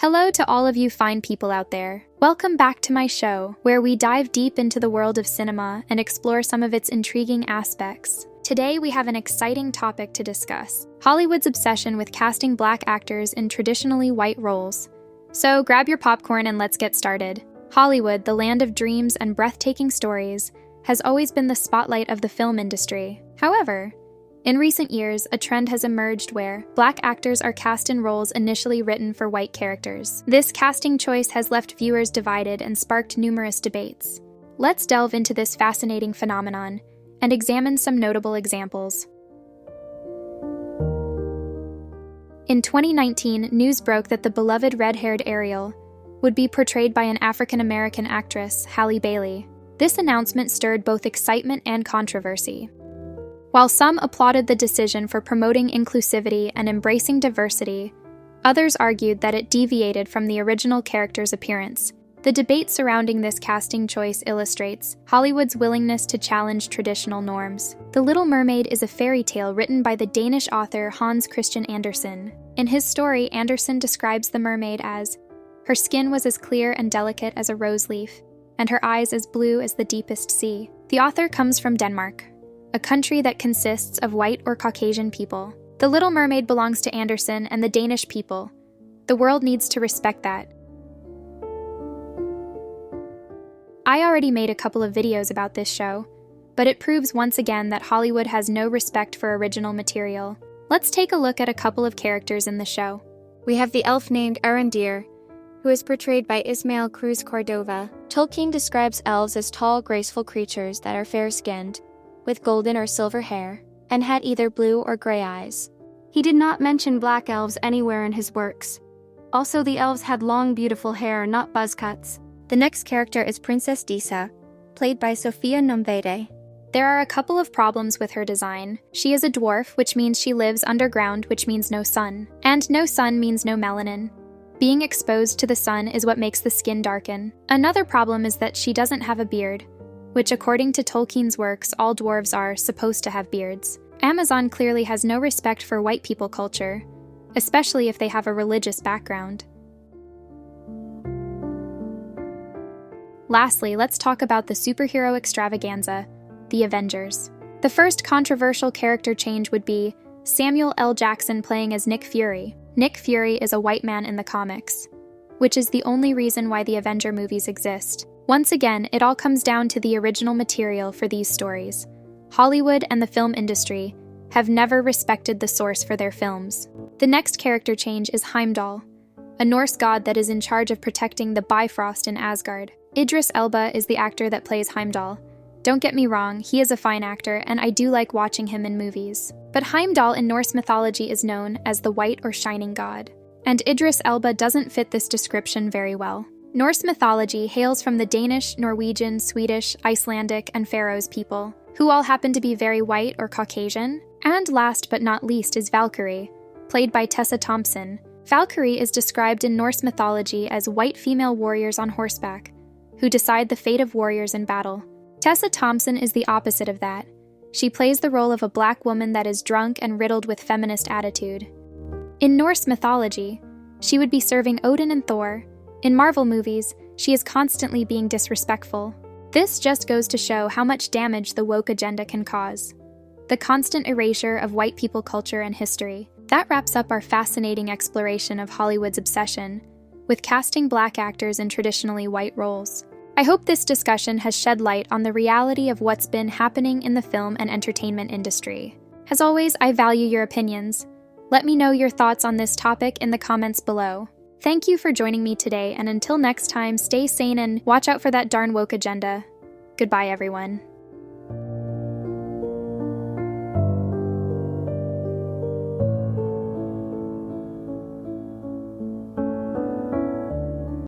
Hello to all of you fine people out there. Welcome back to my show, where we dive deep into the world of cinema and explore some of its intriguing aspects. Today we have an exciting topic to discuss: Hollywood's obsession with casting black actors in traditionally white roles. So grab your popcorn and let's get started. Hollywood, the land of dreams and breathtaking stories, has always been the spotlight of the film industry. However, in recent years, a trend has emerged where black actors are cast in roles initially written for white characters. This casting choice has left viewers divided and sparked numerous debates. Let's delve into this fascinating phenomenon and examine some notable examples. In 2019, news broke that the beloved red-haired Ariel would be portrayed by an African-American actress, Halle Bailey. This announcement stirred both excitement and controversy. While some applauded the decision for promoting inclusivity and embracing diversity, others argued that it deviated from the original character's appearance. The debate surrounding this casting choice illustrates Hollywood's willingness to challenge traditional norms. The Little Mermaid is a fairy tale written by the Danish author Hans Christian Andersen. In his story, Andersen describes the mermaid as, "Her skin was as clear and delicate as a rose leaf, and her eyes as blue as the deepest sea." The author comes from Denmark, a country that consists of white or Caucasian people. The Little Mermaid belongs to Andersen and the Danish people. The world needs to respect that. I already made a couple of videos about this show, but it proves once again that Hollywood has no respect for original material. Let's take a look at a couple of characters in the show. We have the elf named Arendir, who is portrayed by Ismael Cruz Cordova. Tolkien describes elves as tall, graceful creatures that are fair-skinned, with golden or silver hair, and had either blue or gray eyes. He did not mention black elves anywhere in his works. Also, the elves had long, beautiful hair, not buzz cuts. The next character is Princess Disa, played by Sofia Nomvede. There are a couple of problems with her design. She is a dwarf, which means she lives underground, which means no sun. And no sun means no melanin. Being exposed to the sun is what makes the skin darken. Another problem is that she doesn't have a beard, which according to Tolkien's works, all dwarves are supposed to have beards. Amazon clearly has no respect for white people culture, especially if they have a religious background. Lastly, let's talk about the superhero extravaganza, the Avengers. The first controversial character change would be Samuel L. Jackson playing as Nick Fury. Nick Fury is a white man in the comics, which is the only reason why the Avenger movies exist. Once again, it all comes down to the original material for these stories. Hollywood and the film industry have never respected the source for their films. The next character change is Heimdall, a Norse god that is in charge of protecting the Bifrost in Asgard. Idris Elba is the actor that plays Heimdall. Don't get me wrong, he is a fine actor, and I do like watching him in movies. But Heimdall in Norse mythology is known as the white or shining god, and Idris Elba doesn't fit this description very well. Norse mythology hails from the Danish, Norwegian, Swedish, Icelandic, and Faroes people, who all happen to be very white or Caucasian. And last but not least is Valkyrie, played by Tessa Thompson. Valkyrie is described in Norse mythology as white female warriors on horseback, who decide the fate of warriors in battle. Tessa Thompson is the opposite of that. She plays the role of a black woman that is drunk and riddled with feminist attitude. In Norse mythology, she would be serving Odin and Thor. In Marvel movies, she is constantly being disrespectful. This just goes to show how much damage the woke agenda can cause. The constant erasure of white people culture and history. That wraps up our fascinating exploration of Hollywood's obsession with casting black actors in traditionally white roles. I hope this discussion has shed light on the reality of what's been happening in the film and entertainment industry. As always, I value your opinions. Let me know your thoughts on this topic in the comments below. Thank you for joining me today, and until next time, stay sane and watch out for that darn woke agenda. Goodbye, everyone.